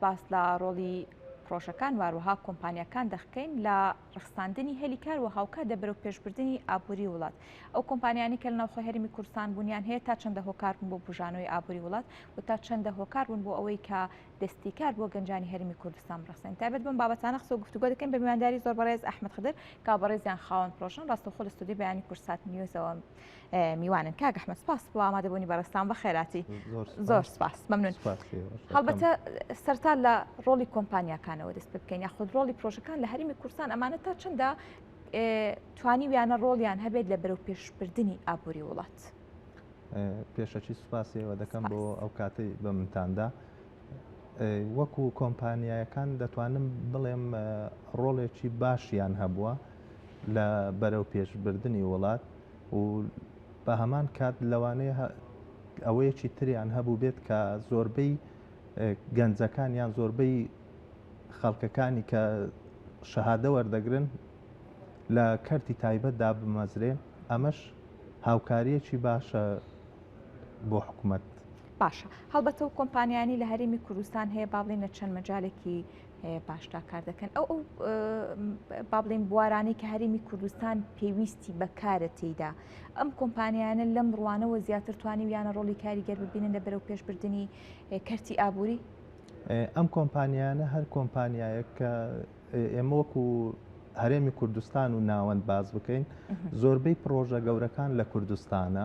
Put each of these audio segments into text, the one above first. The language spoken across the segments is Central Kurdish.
باس لە ڕۆڵی پرۆژەکان واروها کۆمپانیەکان دەخکەین لە ڕخساندنی هێلیکار و هاوکات دەبەرەو پێشبردننی ئابووری وڵات. ئەو کۆمپانیانی کە لە ناوخۆ هەرمی کوردستان بوونیان هەیە تا چەندە هۆکار بوون بۆ بژانەوەی ئابووری وڵات و تا چەندە هۆکار بوون بۆ ئەوەی کە دەستیکار بۆ گەنجانی هەرمی کوردستان بڕخسەن. تایبەت بم بابەتانە قسە و گفتوگۆ دەکەین بە میوانداری زۆر بەڕێز ئەحمەد خدر کا بەڕێزیان خاوەن پرۆژن ڕاستەوخۆ لە ستودیۆ بەیانی کورسات نیوزەوە میوانن. کاک ئەحمەد سپاس بۆ ئامادەبوونی بەڕێستان بە خێراتی. زۆر سپاس مەمنون. هەڵبەتە سەرتا لە ڕۆڵی کۆمپانیاکانەوە دەست پێ بکەین یاخود ڕۆڵی پرۆژەکان لە هەرمی کوردستان ئەمانە تا چەندە توانی ویانە ڕۆڵیان هەبێت لە بەرەو پێشبردننی ئابووری وڵات. پێشەکی سوپاسیەوە دەکەم بۆ ئەو کاتەی بە منتاندا وەکو کۆمپانیایەکان دەتوانم بڵێم ڕۆڵێکی باشیان هەبووە لە بەرەو پێشبردننی وڵات و بە هەمان کات لەوانەیە ئەوەیەکی تریان هەبوو بێت کە زۆربەی گەنجەکان یان زۆربەی خەڵکەکانی کە شەهادە وەردەگرن لە کەرتی تایبەتدا بمەزرێن ئەمەش هاوکاریەکی باشە بۆ حکوومەت. باشە هەڵبەتە و کۆمپانیانی لە هەرێمی کوردستان هەیە با بڵێن لە چەند مەجالێکی باشتا کار دەکەن. ئەو با بڵێن بوارانەی کە هەرێمی کوردستان پێویستی بەکارە تێیدا ئەم کۆمپانیانە لەم ڕوانەوە زیاتر توانی ویانە ڕۆڵی کاریگەر ببینن لە بەرەو پێشبردننی کەرتی ئابووری. ئەم کۆمپانیانە هەر کۆمپانیایە کە ئێمە وەکو هەرێمی کوردستان و ناوەند باز بکەین زۆربەی پرۆژە گەورەکان لە کوردستانە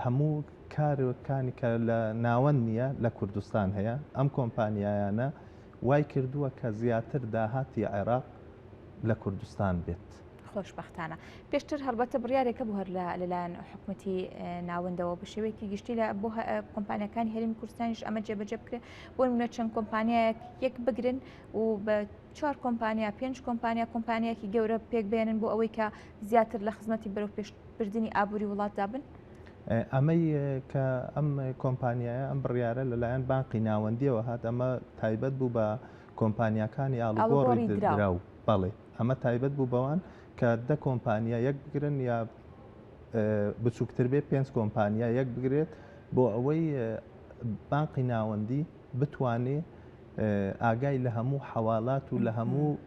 هەموو کارەکانی کە لە ناوەند نییە لە کوردستان هەیە. ئەم کۆمپانیایانە وای کردووە کە زیاتر داهاتی عێراق لە کوردستان بێت. خۆشبەختانە پێشتر هەڵبەتە بڕیارێکە بوو هەر لەلایەن حکوومەتی ناوەندەوە بە شێوەیەکی گشتی لە بۆ کۆمپانیەکانی هەرێمی کوردستانیش ئەمە جێبەجێ بکرێت بۆ نمونە چەند کۆمپانیایەک یەک بگرن و بە 4 کۆمپانیا 5 کۆمپانیایەکی گەورە پێک بێنن بۆ ئەوەی کە زیاتر لە خزمەتی بەرەو پێشبردننی ئابووری وڵاتدا بن. ئەمەی کە ئەم کۆمپانیایە ئەم بڕیارە لەلایەن بانقی ناوەندیەوە هات ئەمە تایبەت بوو بە کۆمپانیەکانی ئاڵوگۆڕی دراو. بەڵێ ئەمە تایبەت بوو بەوان کە 10 کۆمپانیا یەک بگرن یا بچووکتر بێ 5 کۆمپانیا یەک بگرێت بۆ ئەوەی بانقی ناوەندی بتوانێت ئاگای لە هەموو حەواڵات و لە هەموو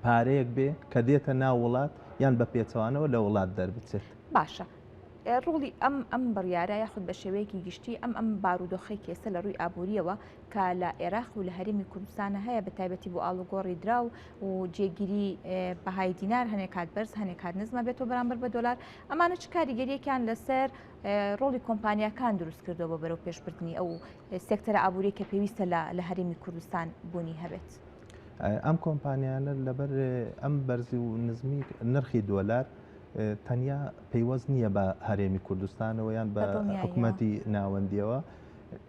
پارەیەک بێ کە دێتە ناو وڵات یان بە پێچەوانەوە لە وڵات دەربچێت. باشە ڕوڵی ئەم بڕیارە یاخود بە شێوەیەکی گشتی ئەم بارودۆخی کێسە لە ڕووی ئابووریەوە کە لە عێراق و لە هەرێمی کوردستانە هەیە بە تایبەتی بۆ ئاڵوگۆڕی دراو و جێگیری بەهای دینار هەنێک کات بەرز هەنێک کات نزمە بێتەوە بەرامبەر بە دۆلار ئەمانە چ کاریگەریەکیان لەسەر ڕۆڵی کۆمپانیەکان دروست کردەوە بەرەو پێشبردننی ئەو سێکتەرە ئابووری کە پێویستە لە هەرێمی کوردستان بوونی هەبێت. ئەم کۆمپانیانە لەبەر ئەم بەرزی و نزمی نرخی دۆلار تەنیا پەیوەست نییە بە هەرێمی کوردستانەوە یان بە حکوومەتی ناوەندیەوە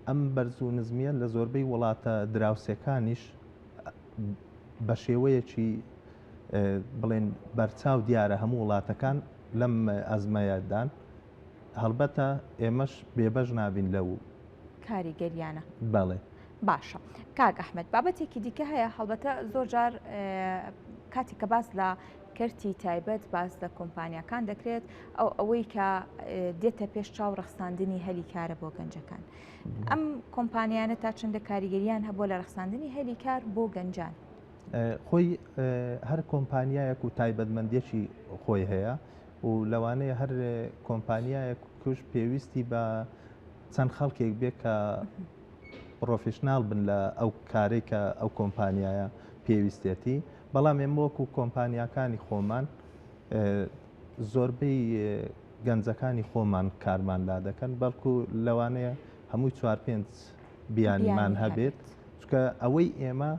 ئەم بەرز و نزمیە لە زۆربەی وڵاتە دراوسەکانیش بە شێوەیەکی بڵێن بەرچاو دیارە هەموو وڵاتەکان لەم ئەزمەیەدان هەڵبەتە ئێمەش بێبەش نابین لەو کاریگەریانە. بەڵێ باشە کاک ئەحمەد بابەتێکی دیکە هەیە هەڵبەتە زۆر جار کاتی کە باس لە کەرتی تایبەت باس لە کۆمپانیەکان دەکرێت ئەوەی کە دێتە پێش چاو ڕەخساندنی هەلی کارە بۆ گەنجەکان. ئەم کۆمپانیانە تا چەندە کاریگەریان هەبوو لە ڕەخساندنی هەلی کار بۆ گەنجان. خۆی هەر کۆمپانیایەک و تایبەتمەندێکی خۆی هەیە و لەوانەیە هەر کۆمپانیایەک کوش پێویستی بە چەند خەڵکێک بێت کە پرۆفشنال بن لە ئەو کارێک کە ئەو کۆمپانیایە پێویستێتی. بەڵام ئێمە وەکو کۆمپانیەکانی خۆمان زۆربەی گەنجەکانی خۆمان کارماندا دەکەن بەڵکو لەوانەیە هەمووی 4-5 بیانیمان هەبێت چکە ئەوەی ئێمە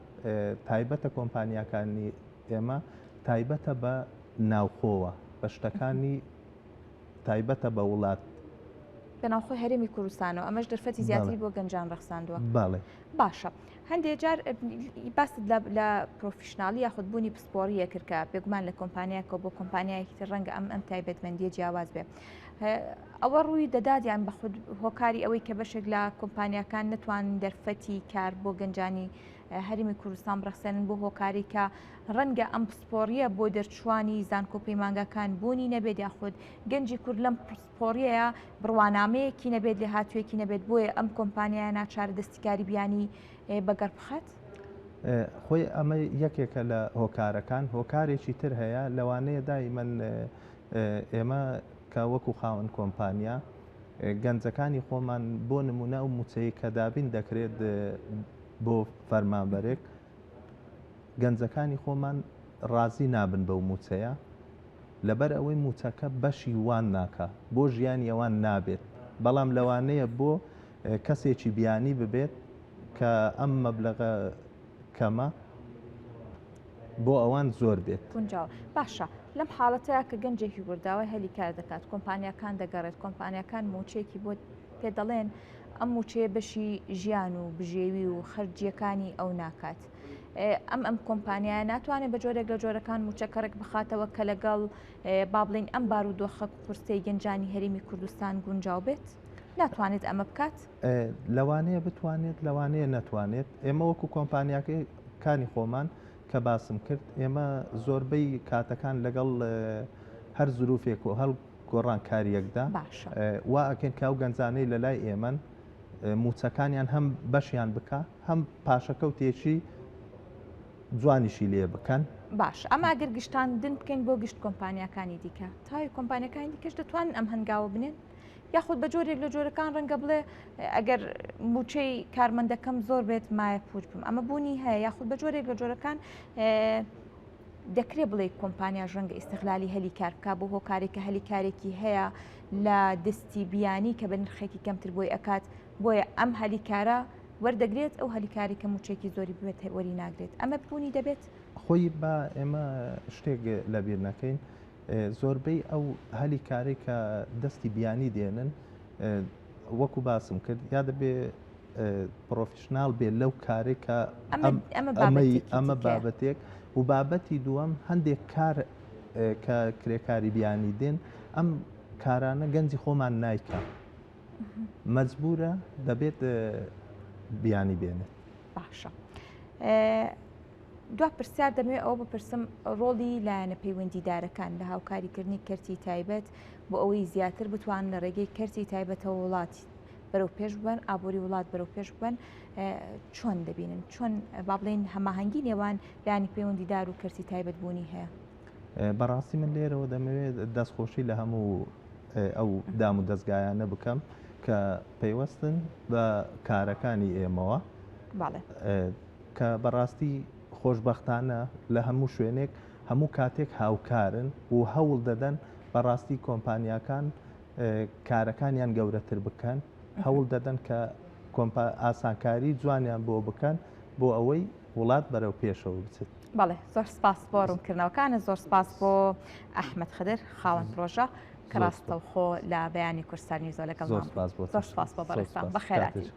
تایبەتە کۆمپانیەکانی ئێمە تایبەتە بە ناوخۆوە بە شتەکانی تایبەتە بە وڵات بەناوخۆی هەرێمی کوردستانەوە ئەمەش دەرفەتی زیاتری بۆ گەنجان ڕەخساندووە. باڵێ باشە هەندێک جار باست لە پرۆفشناڵی یاخودبوونی پسپۆریە کرد کە پێگومان لە کۆمپانیاکە بۆ کۆمپانیایەکی تر ڕەنگە ئەم تایبەتمەندیە جیاواز بێ ئەوە ڕووی دەدات یان بەخود هۆکاری ئەوەی کە بەشێک لە کۆمپانیەکان نتوان دەرفەتی کار بۆ گەنجانی هەرمی کوردستان بڕخسێنن بۆ هۆکاری کە ڕەنگە ئەم پسپۆریە بۆ دەرچوانی زانکۆ پەیمانگەکان بوونی نەبێت یاخود گەنجی کورد لەم پسپۆریەیە بڕوانامەیەکی نەبێت لێ هاتوویەکی نەبێت بۆیە ئەم کۆمپانیایە ناچارە دەستیکاری بیانی بەگەڕ بخات. خۆی ئەمە یەکێکە لە هۆکارەکان هۆکارێکی تر هەیە لەوانەیە دایمەن ئێمە کە وەکو خاوەن کۆمپانیا گەنجەکانی خۆمان بۆ نمونە و موچەی کە دابین دەکرێت بۆ فەرمانبەرێک گەنجەکانی خۆمان ڕازی نابن بەو موچەیە لەبەر ئەوەی موچەکە بەشی وان ناکە بۆ ژیانی ئەوان نابێت بەڵام لەوانەیە بۆ کەسێکی بیانی ببێت کە ئەم مەبلەغە کەمە بۆ ئەوان زۆر بێت. باشە لەم حاڵەتەیە کە گەنجێکی کورداوای هەلی کار دەکات کۆمپانیەکان دەگەڕێت کۆمپانیەکان موچەیەکی بۆ پێ دەڵێن ئەم موچەیە بەشی ژیان و بژێوی و خەرجیەکانی ئەو ناکات. ئەم کۆمپانیایە ناتوانێت بە جۆرێک لە جۆرەکان موچەکەڕێک بخاتەوە کە لەگەڵ با بڵین ئەم بارودۆخە قورسەی گەنجانی هەرێمی کوردستان گونجاو بێت؟ ناتوانێت ئەمە بکات؟ لەوانەیە بتوانێت لەوانەیە نەتوانێت. ئێمە وەکو کۆمپانیاکانی خۆمان کە باسم کرد ئێمە زۆربەی کاتەکان لەگەڵ هەر زروفێک و هەڵ گۆڕان کاریەکدا وا ئەکەن کاو گەنجانەی لە لای ئێمەن موچەکانیان هەم بەشیان بکە هەم پاشەکەوتێکی جوانیشی لێ بکەن. باش ئەمە ئەگەر گشتاندن بکەین بۆ گشت کۆمپانیەکانی دیکە تاوی کۆمپانیەکانی دیکەش دەتوانن ئەم هەنگاوە بنێن یاخود بە جۆرێک لە جۆرەکان ڕەنگە بڵێ ئەگەر موچەی کارمەندەکەم زۆر بێت مایە پوچ بم ئەمە بوونی هەیە یاخود بە جۆرێک لە جۆرەکان دەکرێت بڵێ کۆمپانیا ژەنگە ئیستیغلالی هەلی کار بکات بۆ هۆکارێکە هەلی کارێکی هەیە لە دەستی بیانی کە بە نرخێکی کەمتر بۆی ئەکات بۆیە ئەم هەلی کارە وەردەگرێت ئەو هەلیکاری کە موچێکی زۆری بێت وەری ناگرێت ئەمە بوونی دەبێت. خۆی بە ئێمە شتێک لەبیر نەکەین زۆربەی ئەو هەلی کاری کە دەستی بیانی دێنن وەکو باسم کرد یا دەبێ پرۆفیشنال بێت لەو کارێک کە ئەمە بابەتێک و بابەتی دووەم هەندێک کار کە کرێکاری بیانی دێن ئەم کارانە گەنجی خۆمان نایکە مەجبورە دەبێت بیانی بێنێت. باشە دو پرسیار دەمەوێت ئەوە بپرسم ڕۆڵی لایەنە پەیوەندیدارەکان لە هاوکاریکردنی کەرتی تایبەت بۆ ئەوەی زیاتر بتوان لە ڕێگەی کەرتی تایبەتەوە وڵاتی بەرەو پێش بن ئابووری وڵات بەرەو پێش بن چۆن دەبینن چۆن با بڵێن هەماهەنگی نێوان لایەنی پەیوەندیدار و کەرتی تایبەت بوونی هەیە؟ بەڕاستی من لێرەوە دەمەوێت دەستخۆشی لە هەموو ئەو دام و دەستگایانە بکەم کە پەیوەستن بە کارەکانی ئێمەوە کە بەڕاستی خۆشبەختانە لە هەموو شوێنێک هەموو کاتێک هاوکارن و هەوڵ دەدەن بەڕاستی کۆمپانیاکان کارەکانیان گەورەتر بکەن هەوڵ دەدەن کە ئاسانکاری جوانیان بۆ بکەن بۆ ئەوەی وڵات بەرەو پێشەوە بچێت. بەڵێ زۆر سپاس بۆ ڕوونکردنەوەکانە زۆر سپاس بۆ ئەحمەد خدر خاوەن پرۆژە کە ڕاستەوخۆ لە بەیانی کورسانی زۆر لەگەڵ زۆر سپاس بۆ بەڕێستان بەخێراتی.